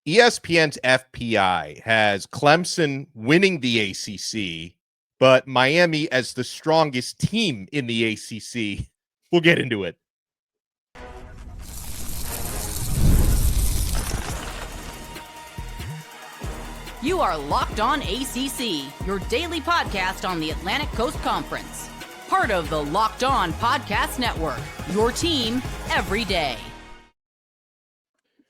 ESPN's FPI has Clemson winning the ACC, but Miami as the strongest team in the ACC. We'll get into it. You are Locked On ACC, your daily podcast on the Atlantic Coast Conference. Part of the Locked On Podcast Network, your team every day.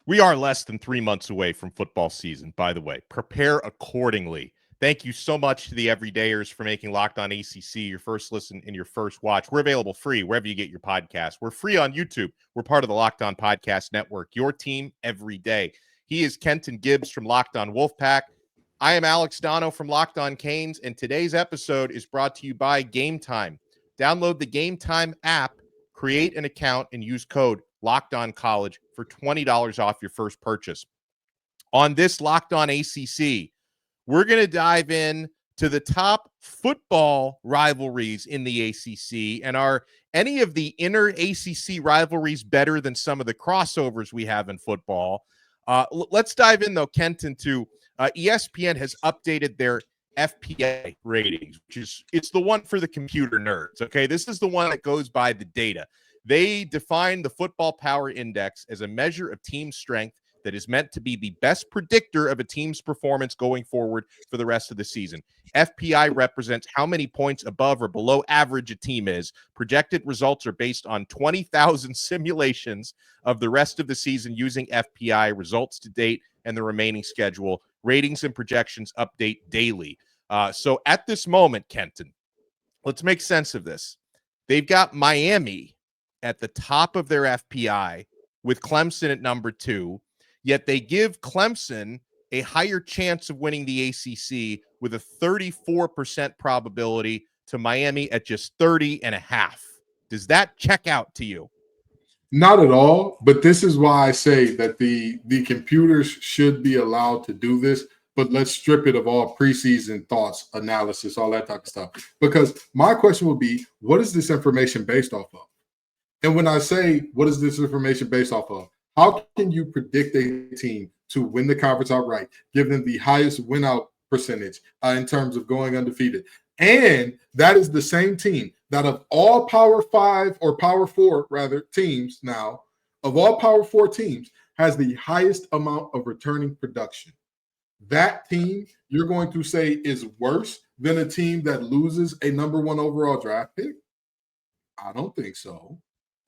We are less than 3 months away from football season, by the way. Prepare accordingly. Thank you so much to the everydayers for making Locked On ACC your first listen and your first watch. We're available free wherever you get your podcasts. We're free on YouTube. We're part of the Locked On Podcast Network, your team every day. He is Kenton Gibbs from Locked On Wolfpack. I am Alex Donno from Locked On Canes, and today's episode is brought to you by Gametime. Download the Gametime app, create an account, and use code LOCKEDONCollege for $20 off your first purchase. On this Locked On ACC, we're going to dive in to the top football rivalries in the ACC, and are any of the inner ACC rivalries better than some of the crossovers we have in football? Let's dive in, though, Kenton, to ESPN has updated their FPI ratings, it's the one for the computer nerds, okay? This is the one that goes by the data. They define the Football Power Index as a measure of team strength that is meant to be the best predictor of a team's performance going forward for the rest of the season. FPI represents how many points above or below average a team is. Projected results are based on 20,000 simulations of the rest of the season using FPI results to date and the remaining schedule. Ratings and projections update daily. So at this moment, Kenton, let's make sense of this. They've got Miami at the top of their FPI with Clemson at number 2, yet they give Clemson a higher chance of winning the ACC with a 34% probability to Miami at just 30.5. Does that check out to you? Not at all, but this is why I say that the computers should be allowed to do this, but let's strip it of all preseason thoughts, analysis, all that type of stuff. Because my question would be, what is this information based off of? And when I say, what is this information based off of? How can you predict a team to win the conference outright, give them the highest win-out percentage in terms of going undefeated? And that is the same team that of all Power 5 or Power 4, rather, teams now, of all Power 4 teams, has the highest amount of returning production. That team, you're going to say, is worse than a team that loses a number 1 overall draft pick? I don't think so.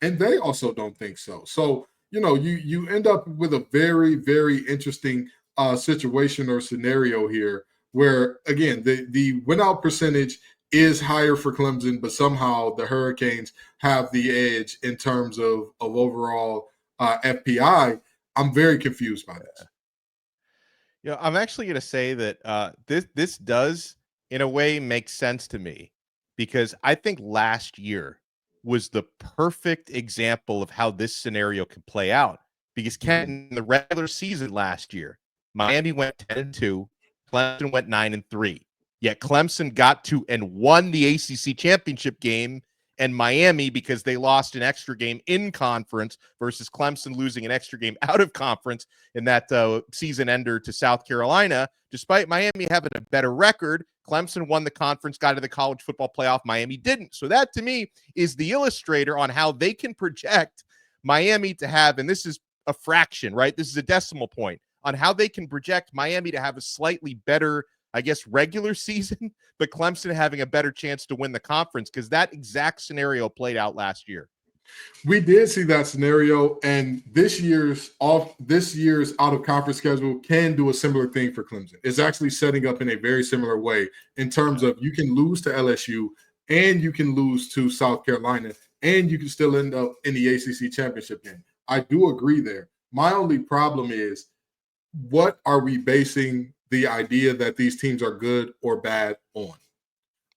And they also don't think so. So, you end up with a very, very interesting situation or scenario here where, again, the win-out percentage is higher for Clemson, but somehow the Hurricanes have the edge in terms of overall FPI. I'm very confused by this. I'm actually going to say that this does, in a way, make sense to me, because I think last year was the perfect example of how this scenario could play out. Because in the regular season last year, Miami went 10-2, Clemson went 9-3. Yet Clemson got to and won the ACC championship game, and Miami, because they lost an extra game in conference versus Clemson losing an extra game out of conference in that season ender to South Carolina, despite Miami having a better record, Clemson won the conference, got to the college football playoff. Miami didn't. So that, to me, is the illustrator on how they can project Miami to have, and this is a fraction, right? This is a decimal point, on how they can project Miami to have a slightly better, I guess, regular season, but Clemson having a better chance to win the conference, because that exact scenario played out last year. We did see that scenario, and this year's out of conference schedule can do a similar thing for Clemson. It's actually setting up in a very similar way in terms of you can lose to LSU and you can lose to South Carolina and you can still end up in the ACC championship game. I do agree there. My only problem is, what are we basing the idea that these teams are good or bad on?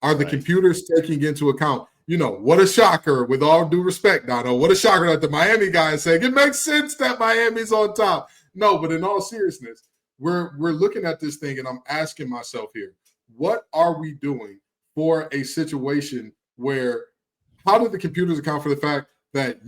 Are the computers taking into account, what a shocker, with all due respect, Donno, what a shocker that the Miami guy is saying it makes sense that Miami's on top. No, but in all seriousness, we're looking at this thing, and I'm asking myself here, what are we doing for a situation where, how do the computers account for the fact that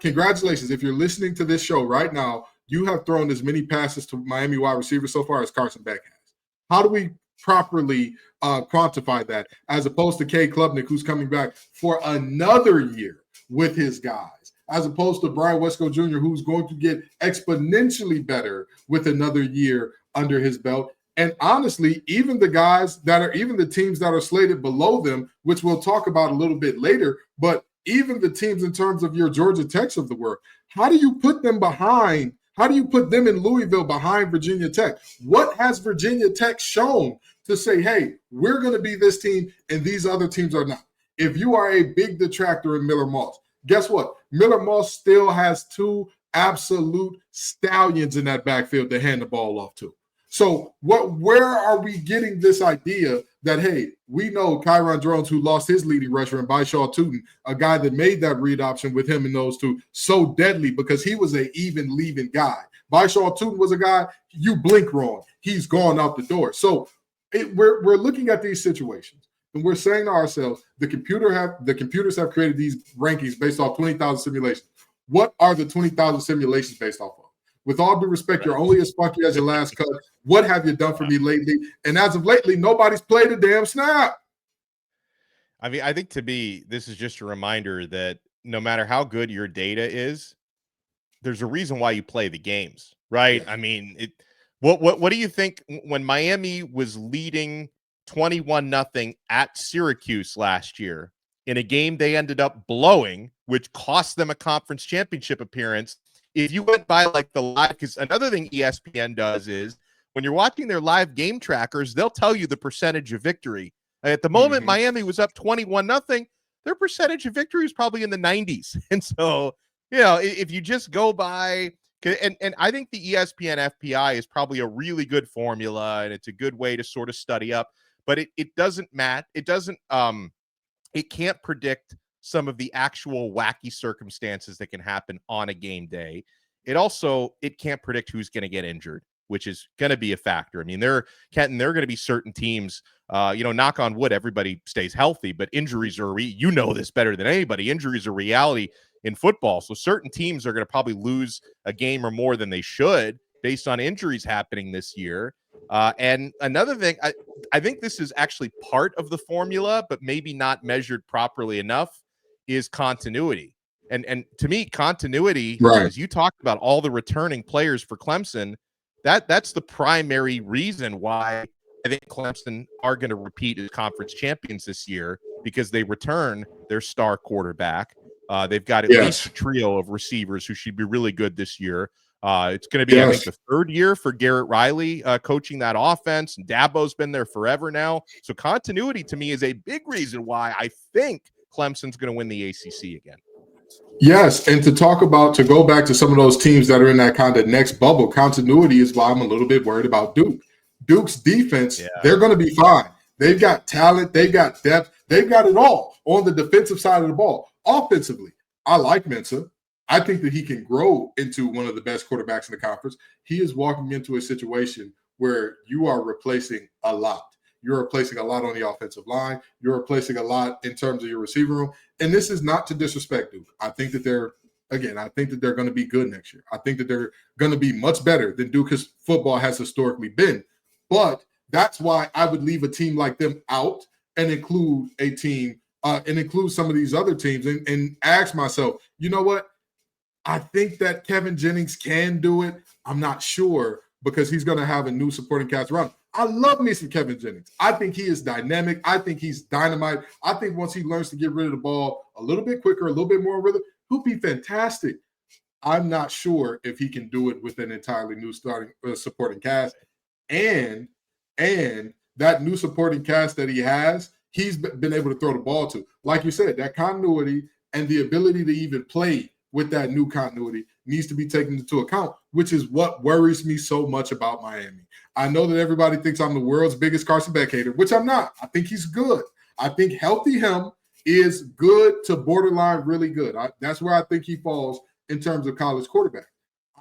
congratulations, if you're listening to this show right now, you have thrown as many passes to Miami wide receivers so far as Carson Beck has. How do we properly quantify that, as opposed to K. Klubnik, who's coming back for another year with his guys, as opposed to Brian Wesco Jr., who's going to get exponentially better with another year under his belt. And honestly, even the teams that are slated below them, which we'll talk about a little bit later, but even the teams in terms of your Georgia Techs of the world, how do you put them behind? How do you put them in Louisville behind Virginia Tech? What has Virginia Tech shown to say, hey, we're going to be this team and these other teams are not? If you are a big detractor in Miller Moss, guess what? Miller Moss still has two absolute stallions in that backfield to hand the ball off to. So where are we getting this idea that, hey, we know Kyron Drones, who lost his leading rusher, and Byshaw Tootin, a guy that made that read option with him and those two so deadly because he was an even leaving guy. Byshaw Tootin was a guy, you blink wrong, he's gone out the door. So we're looking at these situations and we're saying to ourselves, the computers have created these rankings based off 20,000 simulations. What are the 20,000 simulations based off of? With all due respect, you're only as funky as your last cut. What have you done for me lately? And as of lately, nobody's played a damn snap. I mean, I think to me, this is just a reminder that no matter how good your data is, there's a reason why you play the games, right? Yeah. I mean, what do you think when Miami was leading 21-0 at Syracuse last year in a game they ended up blowing, which cost them a conference championship appearance? If you went by like the live, because another thing ESPN does is when you're watching their live game trackers, they'll tell you the percentage of victory. At the moment, Miami was up 21-0. Their percentage of victory is probably in the 90s. And so, you know, if you just go by, and I think the ESPN FPI is probably a really good formula, and it's a good way to sort of study up, but it doesn't matter. It doesn't, it can't predict some of the actual wacky circumstances that can happen on a game day. It can't predict who's going to get injured, which is going to be a factor. I mean, there are going to be certain teams, knock on wood, everybody stays healthy, but injuries are, you know this better than anybody. Injuries are reality in football. So certain teams are going to probably lose a game or more than they should based on injuries happening this year. And another thing, I think this is actually part of the formula, but maybe not measured properly enough, is continuity. And to me, continuity, right, as you talked about all the returning players for Clemson, that's the primary reason why I think Clemson are going to repeat as conference champions this year, because they return their star quarterback. They've got at least a trio of receivers who should be really good this year. It's going to be, I think, the third year for Garrett Riley coaching that offense, and Dabo's been there forever now. So continuity to me is a big reason why I think Clemson's going to win the ACC again. Yes, and to go back to some of those teams that are in that kind of next bubble, continuity is why I'm a little bit worried about Duke. Duke's defense, they're going to be fine. They've got talent, they've got depth, they've got it all on the defensive side of the ball. Offensively, I like Mensah. I think that he can grow into one of the best quarterbacks in the conference. He is walking into a situation where you are replacing a lot. You're replacing a lot on the offensive line. You're replacing a lot in terms of your receiver room. And this is not to disrespect Duke. I think that they're going to be good next year. I think that they're going to be much better than Duke's football has historically been. But that's why I would leave a team like them out and include a team and include some of these other teams and ask myself, you know what? I think that Kevin Jennings can do it. I'm not sure, because he's going to have a new supporting cast around. I love me some Kevin Jennings. I think he is dynamic. I think he's dynamite. I think once he learns to get rid of the ball a little bit quicker, a little bit more rhythm, he'll be fantastic. I'm not sure if he can do it with an entirely new starting supporting cast. And that new supporting cast that he has, he's been able to throw the ball to. Like you said, that continuity and the ability to even play with that new continuity needs to be taken into account, which is what worries me so much about Miami. I know that everybody thinks I'm the world's biggest Carson Beck hater, which I'm not. I think he's good. I think healthy him is good to borderline really good. That's where I think he falls in terms of college quarterback.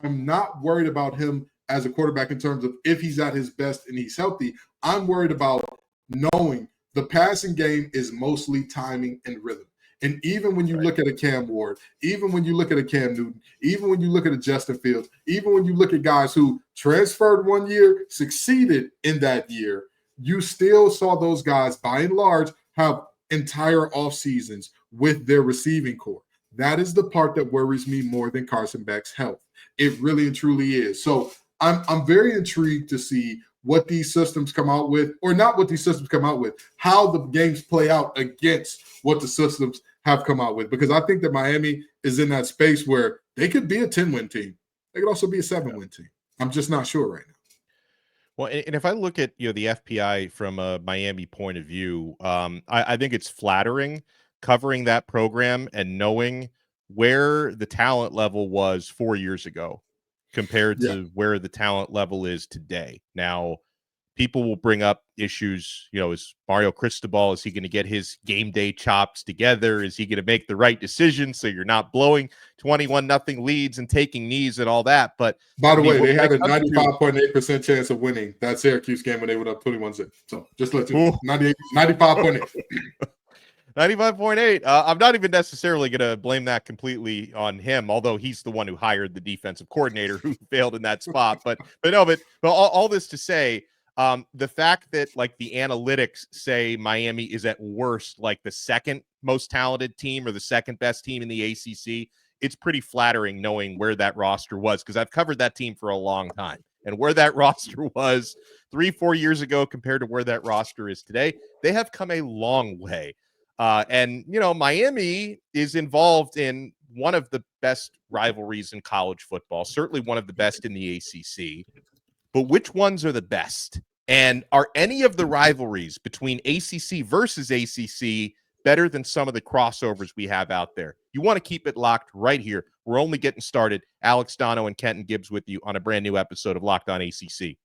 I'm not worried about him as a quarterback in terms of if he's at his best and he's healthy. I'm worried about knowing the passing game is mostly timing and rhythm. And even when you look at a Cam Ward, even when you look at a Cam Newton, even when you look at a Justin Fields, even when you look at guys who transferred one year, succeeded in that year, you still saw those guys, by and large, have entire off seasons with their receiving core. That is the part that worries me more than Carson Beck's health. It really and truly is. So I'm very intrigued to see what these systems come out with, or not what these systems come out with, how the games play out against what the systems have come out with. Because I think that Miami is in that space where they could be a 10-win team. They could also be a 7-win team. I'm just not sure right now. Well, and if I look at the FPI from a Miami point of view, I think it's flattering covering that program and knowing where the talent level was 4 years ago compared to where the talent level is today. Now, people will bring up issues, is Mario Cristobal, is he going to get his game day chops together? Is he going to make the right decision so you're not blowing 21-0 leads and taking knees and all that? But by the way, they had a 95.8% chance of winning that Syracuse game when they went up 21-0. So just let you know, 95.8. 95.8. I'm not even necessarily going to blame that completely on him, although he's the one who hired the defensive coordinator who failed in that spot. But all this to say, the fact that like the analytics say Miami is at worst like the second most talented team or the second best team in the ACC, it's pretty flattering knowing where that roster was, because I've covered that team for a long time. And where that roster was 3-4 years ago compared to where that roster is today, they have come a long way. And Miami is involved in one of the best rivalries in college football, certainly one of the best in the ACC. But which ones are the best? And are any of the rivalries between ACC versus ACC better than some of the crossovers we have out there? You want to keep it locked right here. We're only getting started. Alex Donno and Kenton Gibbs with you on a brand new episode of Locked On ACC.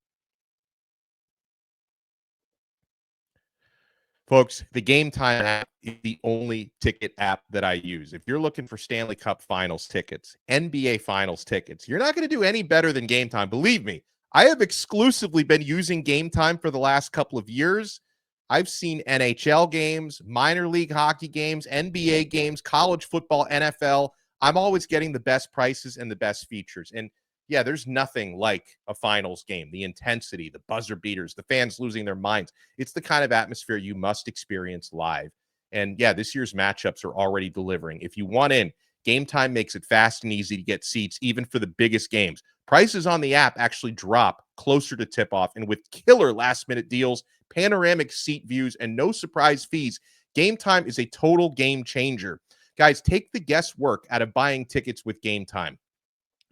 Folks, the Gametime app is the only ticket app that I use. If you're looking for Stanley Cup Finals tickets, NBA Finals tickets, you're not going to do any better than Gametime. Believe me, I have exclusively been using Gametime for the last couple of years. I've seen NHL games, minor league hockey games, NBA games, college football, NFL. I'm always getting the best prices and the best features. And yeah, there's nothing like a finals game. The intensity, the buzzer beaters, the fans losing their minds. It's the kind of atmosphere you must experience live. And yeah, this year's matchups are already delivering. If you want in, Gametime makes it fast and easy to get seats, even for the biggest games. Prices on the app actually drop closer to tip-off. And with killer last-minute deals, panoramic seat views, and no surprise fees, Gametime is a total game changer. Guys, take the guesswork out of buying tickets with Gametime.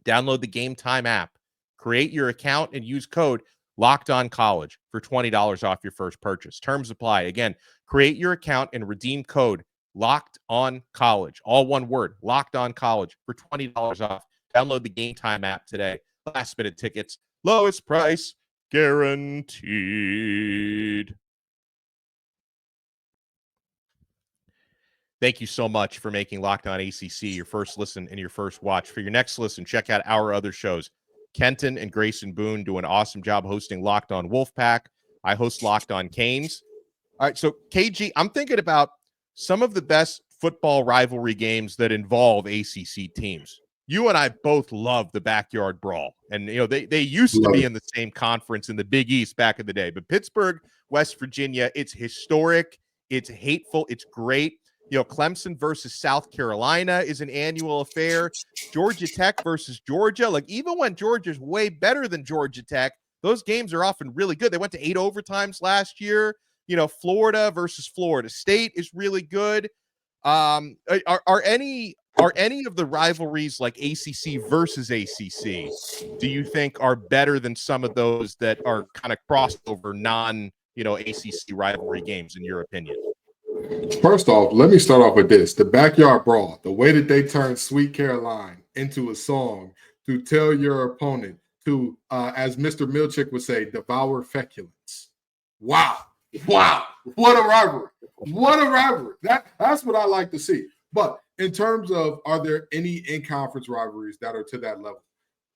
Download the Gametime app, create your account, and use code LOCKEDONCollege for $20 off your first purchase. Terms apply. Again, create your account and redeem code LOCKEDONCollege. All one word, LOCKEDONCollege for $20 off. Download the Gametime app today. Last minute tickets, lowest price guaranteed. Thank you so much for making Locked On ACC your first listen and your first watch. For your next listen, check out our other shows. Kenton and Grayson Boone do an awesome job hosting Locked On Wolfpack. I host Locked On Canes. All right, so KG, I'm thinking about some of the best football rivalry games that involve ACC teams. You and I both love the backyard brawl. And, they used to be in the same conference in the Big East back in the day. But Pittsburgh, West Virginia, it's historic, it's hateful, it's great. Clemson versus South Carolina is an annual affair. Georgia Tech versus Georgia. Like, even when Georgia's way better than Georgia Tech, those games are often really good. They went to 8 overtimes last year. Florida versus Florida State is really good. Are any of the rivalries like ACC versus ACC, do you think are better than some of those that are kind of crossover ACC rivalry games, in your opinion? First off, let me start off with this. The backyard brawl, the way that they turned Sweet Caroline into a song to tell your opponent to, as Mr. Milchick would say, devour feculence. Wow. What a rivalry. What a rivalry. That's what I like to see. But in terms of, are there any in-conference rivalries that are to that level?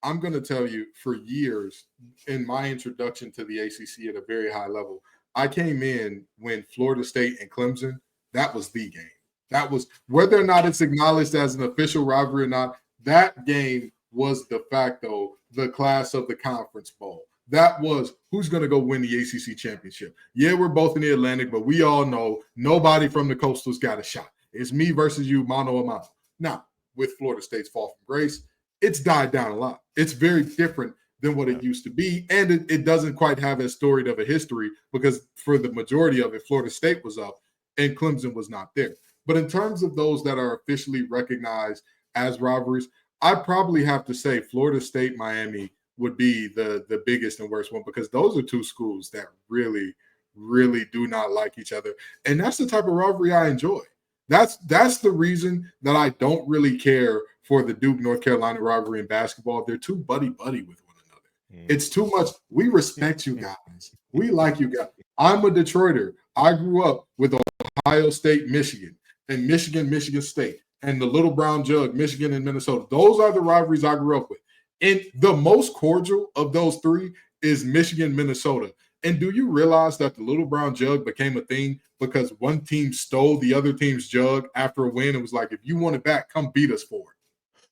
I'm going to tell you, for years, in my introduction to the ACC at a very high level, I came in when Florida State and Clemson, that was the game. That was, whether or not it's acknowledged as an official rivalry or not, that game was de facto the class of the conference bowl. That was who's going to go win the ACC championship. Yeah, we're both in the Atlantic, but we all know nobody from the Coastal's got a shot. It's me versus you, mano a mano. Now, with Florida State's fall from grace, it's died down a lot. It's very different than what it used to be, and it doesn't quite have as storied of a history because for the majority of it, Florida State was up and Clemson was not there. But in terms of those that are officially recognized as rivalries, I probably have to say Florida State, Miami would be the biggest and worst one, because those are two schools that really, really do not like each other. And that's the type of rivalry I enjoy. That's the reason that I don't really care for the Duke North Carolina rivalry in basketball. They're too buddy-buddy with one another. It's too much. We respect you guys. We like you guys. I'm a Detroiter. I grew up with Ohio State, Michigan, and Michigan State, and the Little Brown Jug, Michigan and Minnesota. Those are the rivalries I grew up with. And the most cordial of those three is Michigan, Minnesota. And do you realize that the Little Brown Jug became a thing because one team stole the other team's jug after a win and was like, if you want it back, come beat us for it.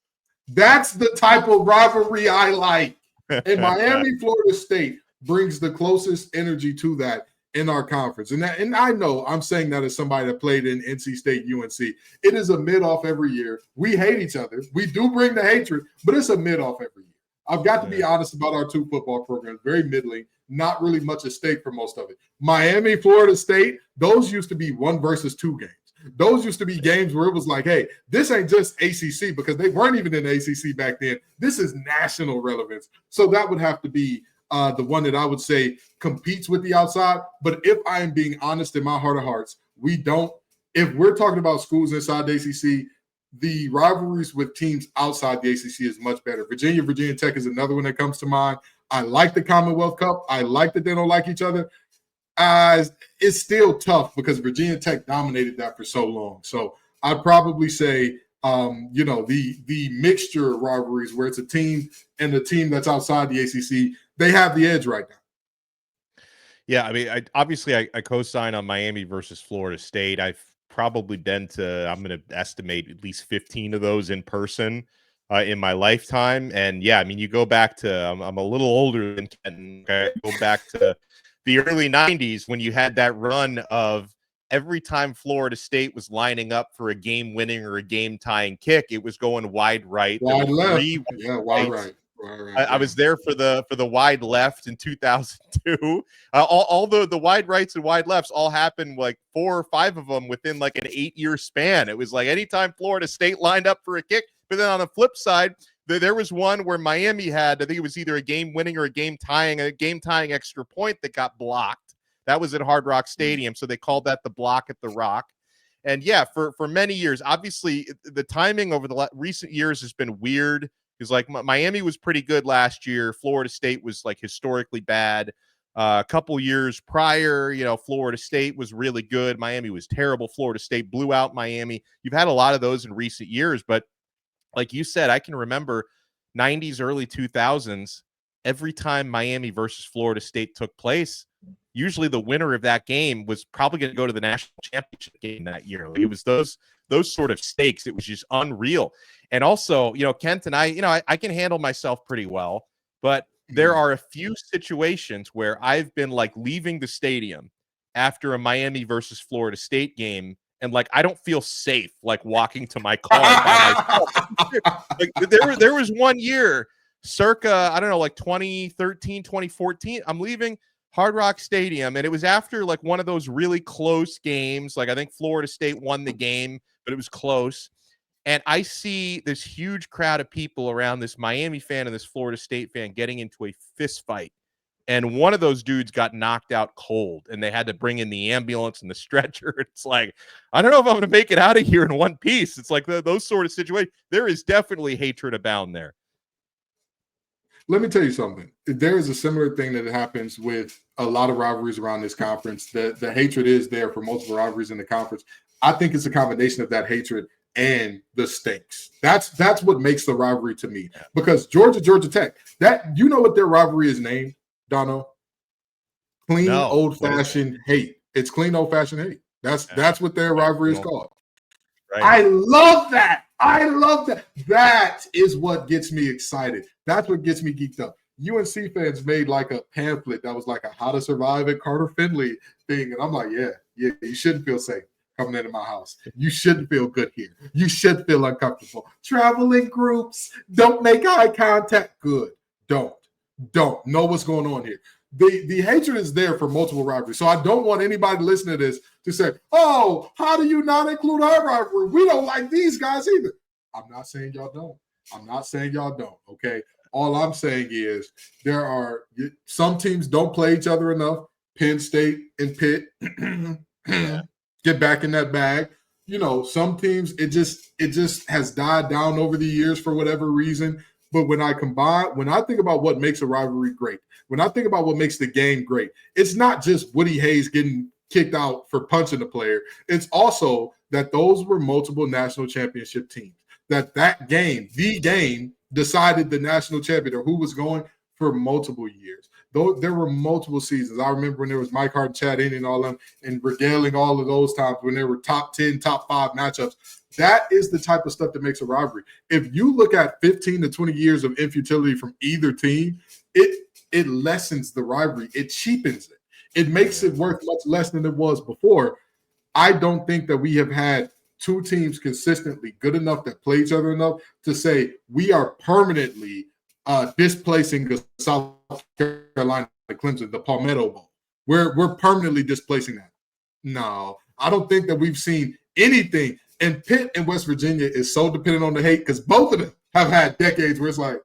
That's the type of rivalry I like. And Miami, Florida State brings the closest energy to that in our conference. And I know I'm saying that as somebody that played in NC State, UNC. It is a mid-off every year. We hate each other. We do bring the hatred, but it's a mid-off every year. I've got to be honest about our two football programs. Very middling, not really much at stake for most of it. Miami, Florida State, those used to be 1 versus 2 games. Those used to be games where it was like, hey, this ain't just ACC, because they weren't even in the ACC back then. This is national relevance. So that would have to be the one that I would say competes with the outside. But if I am being honest in my heart of hearts, we don't. If we're talking about schools inside the ACC, the rivalries with teams outside the ACC is much better. Virginia Tech is another one that comes to mind. I like the Commonwealth Cup. I like that they don't like each other. It's still tough because Virginia Tech dominated that for so long. So I'd probably say, the mixture of rivalries where it's a team and the team that's outside the ACC, they have the edge right now. Yeah, I mean, I co-sign on Miami versus Florida State. I've probably been to, I'm going to estimate at least 15 of those in person in my lifetime. And yeah, I mean, you go back to, I'm a little older than Kenton. Okay? Go back to the early 90s when you had that run of every time Florida State was lining up for a game-winning or a game-tying kick, it was going wide right. Wide left. Yeah, wide right. I was there for the wide left in 2002. All the wide rights and wide lefts all happened, like 4 or 5 of them within like an 8-year span. It was like anytime Florida State lined up for a kick. But then on the flip side, there was one where Miami had, I think it was either a game winning or a game tying extra point that got blocked. That was at Hard Rock Stadium, so they called that the block at the Rock. And yeah, for many years, obviously the timing over the recent years has been weird. Because like Miami was pretty good last year. Florida State was like historically bad. A couple years prior, Florida State was really good. Miami was terrible. Florida State blew out Miami. You've had a lot of those in recent years. But like you said, I can remember 90s, early 2000s, every time Miami versus Florida State took place, usually the winner of that game was probably going to go to the national championship game that year. Like, it was those sort of stakes. It was just unreal. And also, Kent and I can handle myself pretty well, but there are a few situations where I've been like leaving the stadium after a Miami versus Florida State game, and like I don't feel safe like walking to my car by myself. Like, there was one year, circa, I don't know, like 2013, 2014, I'm leaving Hard Rock Stadium, and it was after like one of those really close games. Like I think Florida State won the game, but it was close. And I see this huge crowd of people around this Miami fan and this Florida State fan getting into a fist fight. And one of those dudes got knocked out cold, and they had to bring in the ambulance and the stretcher. It's like, I don't know if I'm going to make it out of here in one piece. It's like those sort of situations. There is definitely hatred abound there. Let me tell you something. There is a similar thing that happens with a lot of rivalries around this conference. The hatred is there for multiple rivalries in the conference. I think it's a combination of that hatred and the stakes. That's what makes the rivalry to me. Because Georgia Tech, that, you know what their rivalry is named, Donno? Clean old-fashioned hate. It's clean old-fashioned hate. That's what their rivalry is called. Right. I love that. I love that. That is what gets me excited. That's what gets me geeked up. UNC fans made like a pamphlet that was like a how to survive at Carter Finley thing. And I'm like, yeah, you shouldn't feel safe coming into my house. You shouldn't feel good here. You should feel uncomfortable. Travel in groups. Don't make eye contact. Good. Don't know what's going on here. The hatred is there for multiple rivalries. So I don't want anybody listening to this to say, oh, how do you not include our rivalry? We don't like these guys either. I'm not saying y'all don't. Okay. All I'm saying is there are some teams don't play each other enough. Penn State and Pitt get back in that bag. You know, some teams it just has died down over the years for whatever reason. But when I think about what makes a rivalry great, when I think about what makes the game great, it's not just Woody Hayes getting kicked out for punching a player. It's also that those were multiple national championship teams. That game, the game, decided the national champion or who was going for multiple years. Though there were multiple seasons. I remember when there was Mike Hart, Chad Henne, and all of them, and regaling all of those times when there were top 10, top 5 matchups. That is the type of stuff that makes a rivalry. If you look at 15 to 20 years of infutility from either team, it lessens the rivalry. It cheapens it. It makes it worth much less than it was before. I don't think that we have had two teams consistently good enough that play each other enough to say we are permanently displacing the South Carolina, the Clemson, the Palmetto Bowl. We're permanently displacing that. No, I don't think that we've seen anything. And Pitt and West Virginia is so dependent on the hate because both of them have had decades where it's like,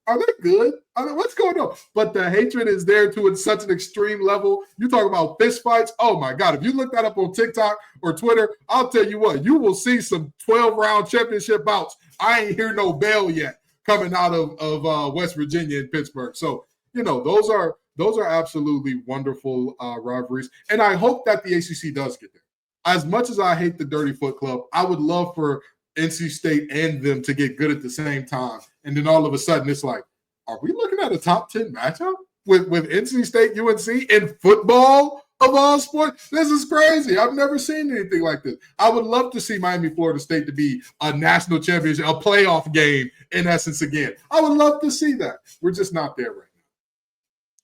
are they good? What's going on? But the hatred is there to such an extreme level. You talk about fist fights. Oh, my God. If you look that up on TikTok or Twitter, I'll tell you what, you will see some 12-round championship bouts. I ain't hear no bell yet coming out of West Virginia and Pittsburgh. So, you know, those are absolutely wonderful rivalries. And I hope that the ACC does get there. As much as I hate the Dirty Foot Club, I would love for NC State and them to get good at the same time. And then all of a sudden it's like, are we looking at a top 10 matchup with NC State, UNC in football of all sports? This is crazy. I've never seen anything like this. I would love to see Miami, Florida State to be a national championship, a playoff game in essence again. I would love to see that. We're just not there right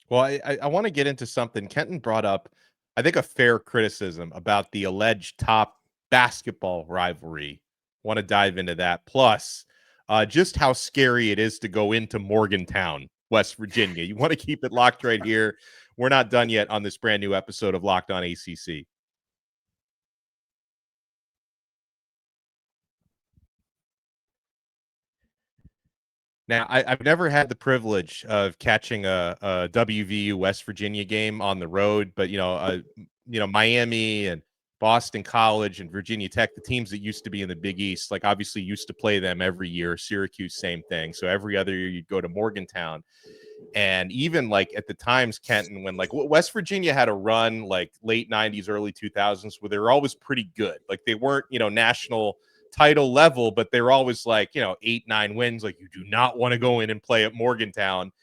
now. Well, I want to get into something Kenton brought up, I think a fair criticism about the alleged top basketball rivalry. Want to dive into that. Plus, just how scary it is to go into Morgantown, West Virginia. You want to keep it locked right here. We're not done yet on this brand new episode of Locked On ACC. Now, I've never had the privilege of catching a WVU West Virginia game on the road, but Miami and Boston College and Virginia Tech, the teams that used to be in the Big East, like obviously used to play them every year. Syracuse, same thing. So every other year you'd go to Morgantown. And even like at the times, Kenton, when like West Virginia had a run like late 90s, early 2000s, where they were always pretty good. Like they weren't, national title level, but they were always like, 8-9 wins. Like you do not want to go in and play at Morgantown.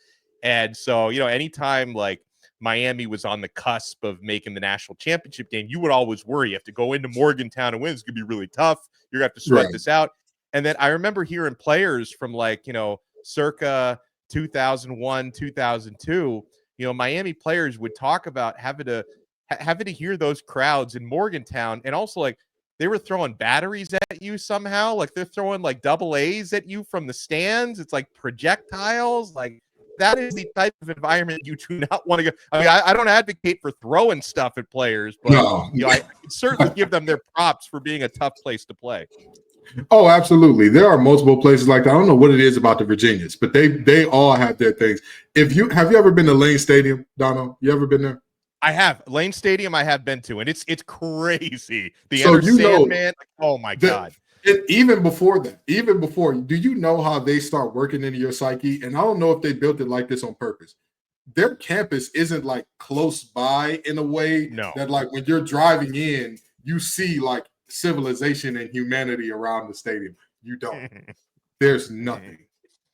And so, anytime like Miami was on the cusp of making the national championship game, you would always worry. You have to go into Morgantown and win. It's going to be really tough. You're going to have to sweat this out. And then I remember hearing players from like, circa 2001, 2002, Miami players would talk about having to hear those crowds in Morgantown. And also like they were throwing batteries at you somehow. Like they're throwing like double A's at you from the stands. It's like projectiles. Like that is the type of environment you do not want to go. I mean, I don't advocate for throwing stuff at players, but I can certainly give them their props for being a tough place to play. Oh, absolutely. There are multiple places like that. I don't know what it is about the Virginians, but they all have their things. Have you ever been to Lane Stadium, Donno? You ever been there? I have. Lane Stadium I have been to, and it's crazy. The Enter Sandman, oh my God. Even before, do you know how they start working into your psyche? And I don't know if they built it like this on purpose. Their campus isn't like close by in a way that like when you're driving in, you see like civilization and humanity around the stadium. You don't. There's nothing.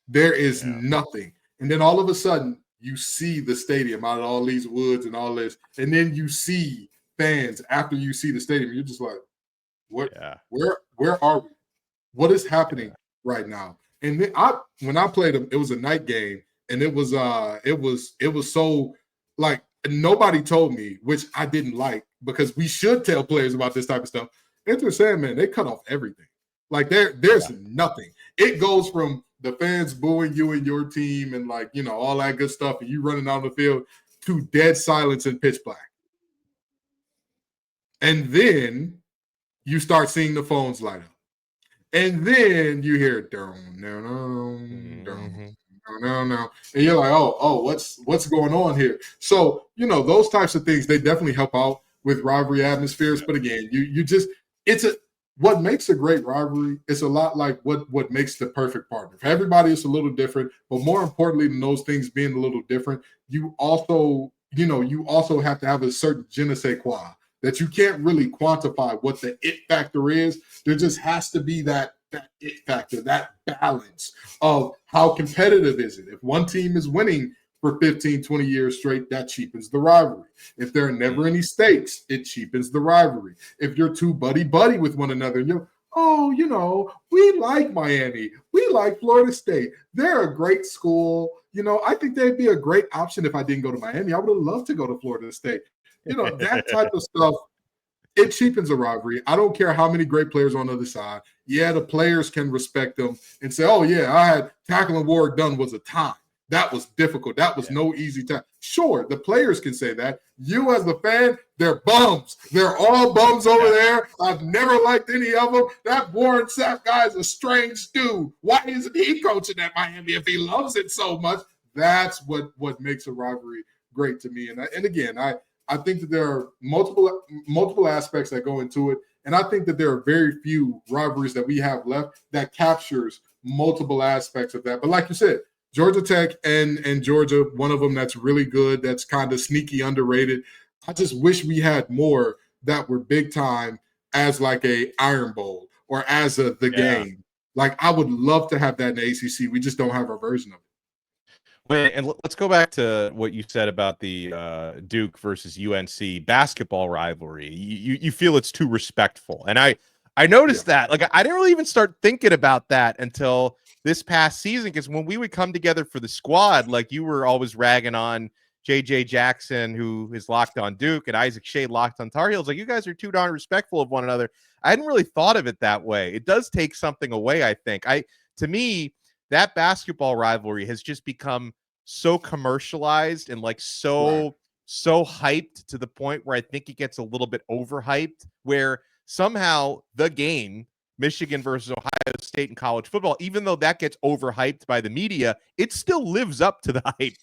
There is nothing. And then all of a sudden, you see the stadium out of all these woods and all this. And then you see fans after you see the stadium. You're just like, Where are we? What is happening right now? And then when I played them, it was a night game, and it was so like nobody told me, which I didn't like, because we should tell players about this type of stuff. Enter Sandman, they cut off everything. Like there's nothing. It goes from the fans booing you and your team and like, you know, all that good stuff, and you running out of the field, to dead silence and pitch black. And then you start seeing the phones light up. And then you hear no. And you're like, oh, what's going on here? So, you know, those types of things, they definitely help out with rivalry atmospheres. But again, what makes a great rivalry is a lot like what makes the perfect partner. For everybody, it's a little different, but more importantly than those things being a little different, you also have to have a certain je ne sais quoi that you can't really quantify what the it factor is. There just has to be that it factor, that balance of how competitive is it. If one team is winning for 15, 20 years straight, that cheapens the rivalry. If there are never any stakes, it cheapens the rivalry. If you're too buddy-buddy with one another and you're, we like Miami. We like Florida State. They're a great school. You know, I think they'd be a great option if I didn't go to Miami. I would have loved to go to Florida State. You know, that type of stuff, it cheapens a rivalry. I don't care how many great players on the other side. Yeah, the players can respect them and say, oh, yeah, I had tackling Ward done was a time. That was difficult. That was no easy time. Sure, the players can say that. You as the fan, they're bums. They're all bums over there. I've never liked any of them. That Warren Sapp guy is a strange dude. Why isn't he coaching at Miami if he loves it so much? That's what makes a rivalry great to me. And again, I think that there are multiple aspects that go into it. And I think that there are very few rivalries that we have left that captures multiple aspects of that. But like you said, Georgia Tech and Georgia, one of them that's really good, that's kind of sneaky underrated. I just wish we had more that were big time as like a Iron Bowl or as the game. Like I would love to have that in the ACC. We just don't have our version of it. Wait, and let's go back to what you said about the Duke versus UNC basketball rivalry. You feel it's too respectful, and I noticed that. Like I didn't really even start thinking about that until this past season, because when we would come together for the squad, like you were always ragging on JJ Jackson, who is locked on Duke, and Isaac Shade locked on Tar Heels. Like you guys are too darn respectful of one another. I hadn't really thought of it that way. It does take something away, I think. To me, that basketball rivalry has just become so commercialized and like so hyped to the point where I think it gets a little bit overhyped, where somehow the game, Michigan versus Ohio State in college football, even though that gets overhyped by the media, it still lives up to the hype.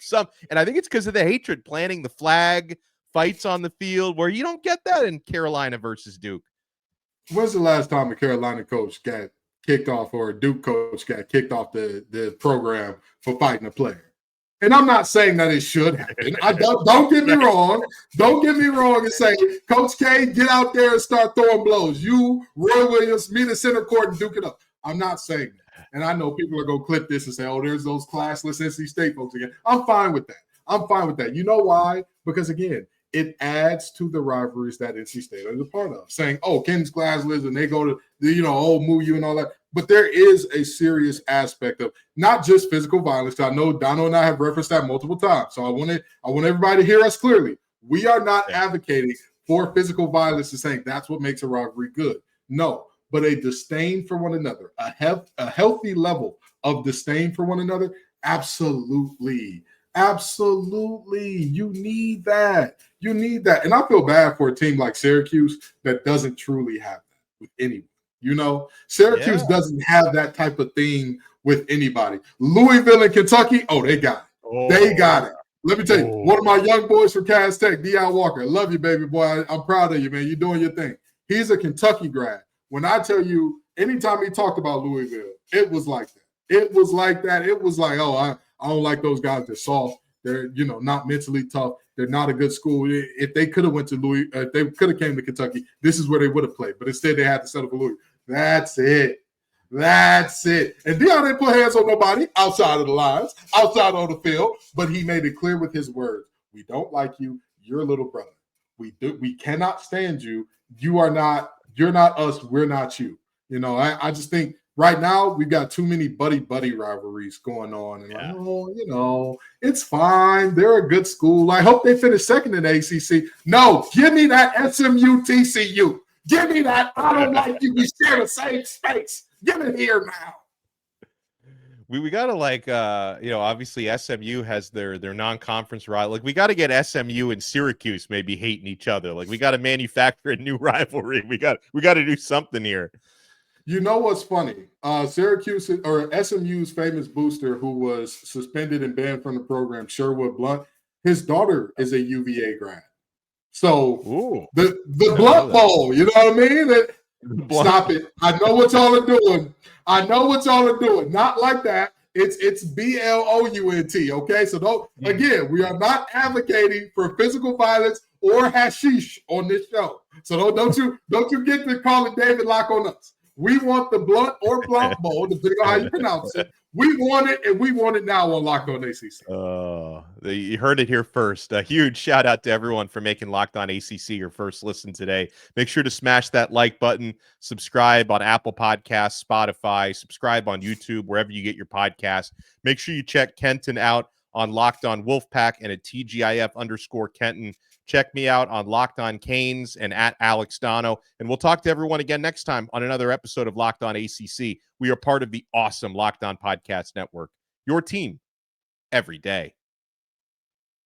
And I think it's because of the hatred, planting the flag, fights on the field, where you don't get that in Carolina versus Duke. When's the last time a Carolina coach got kicked off or a Duke coach got kicked off the program for fighting a player? And I'm not saying that it should happen. Don't get me wrong. Don't get me wrong and say, Coach K, get out there and start throwing blows. You, Roy Williams, meet the center court and duke it up. I'm not saying that. And I know people are going to clip this and say, oh, there's those classless NC State folks again. I'm fine with that. You know why? Because, again, it adds to the rivalries that NC State is a part of. Saying, oh, Ken's classless, and they go to, move you and all that. But there is a serious aspect of not just physical violence. I know Donno and I have referenced that multiple times. So I want everybody to hear us clearly. We are not advocating for physical violence and saying that's what makes a rivalry good. No, but a disdain for one another, a healthy level of disdain for one another. Absolutely. Absolutely. You need that. And I feel bad for a team like Syracuse that doesn't truly have that with anyone. Syracuse doesn't have that type of thing with anybody. Louisville and Kentucky, they got it. They got it. Let me tell you, one of my young boys from Cass Tech, Deion Walker, I love you, baby boy. I'm proud of you, man. You're doing your thing. He's a Kentucky grad. When I tell you, anytime he talked about Louisville, it was like that. It was like, I don't like those guys. They're soft. They're, not mentally tough. They're not a good school. If they could have went to if they could have came to Kentucky, this is where they would have played. But instead, they had to settle for Louisville. That's it. And Deion didn't put hands on nobody outside of the lines, outside of the field. But he made it clear with his words: we don't like you. You're a little brother. We cannot stand you. You're not you're not us, we're not you. You know, I just think right now we've got too many buddy rivalries going on, and like, oh, you know, it's fine. They're a good school. I hope they finish second in the ACC. No, give me that SMU TCU. Give me that. I don't like you. We share the same space. Give it here now. We got to obviously SMU has their non-conference rival. Like we got to get SMU and Syracuse maybe hating each other. Like we got to manufacture a new rivalry. We got to do something here. You know what's funny? Syracuse or SMU's famous booster who was suspended and banned from the program, Sherwood Blunt, his daughter is a UVA grad. So the Blunt Bowl, you know what I mean? Stop it. I know what y'all are doing. Not like that. It's BLOUNT, okay? So again, we are not advocating for physical violence or hashish on this show. So don't you get to calling David Locke on us. We want the Blunt or Blunt Bowl, depending on how you pronounce it. We want it, and we want it now on Locked On ACC. You heard it here first. A huge shout out to everyone for making Locked On ACC your first listen today. Make sure to smash that like button, subscribe on Apple Podcasts, Spotify, subscribe on YouTube, wherever you get your podcasts. Make sure you check Kenton out on Locked On Wolfpack and at TGIF_Kenton. Check me out on Locked On Canes and at Alex Donno. And we'll talk to everyone again next time on another episode of Locked On ACC. We are part of the awesome Locked On Podcast Network, your team every day.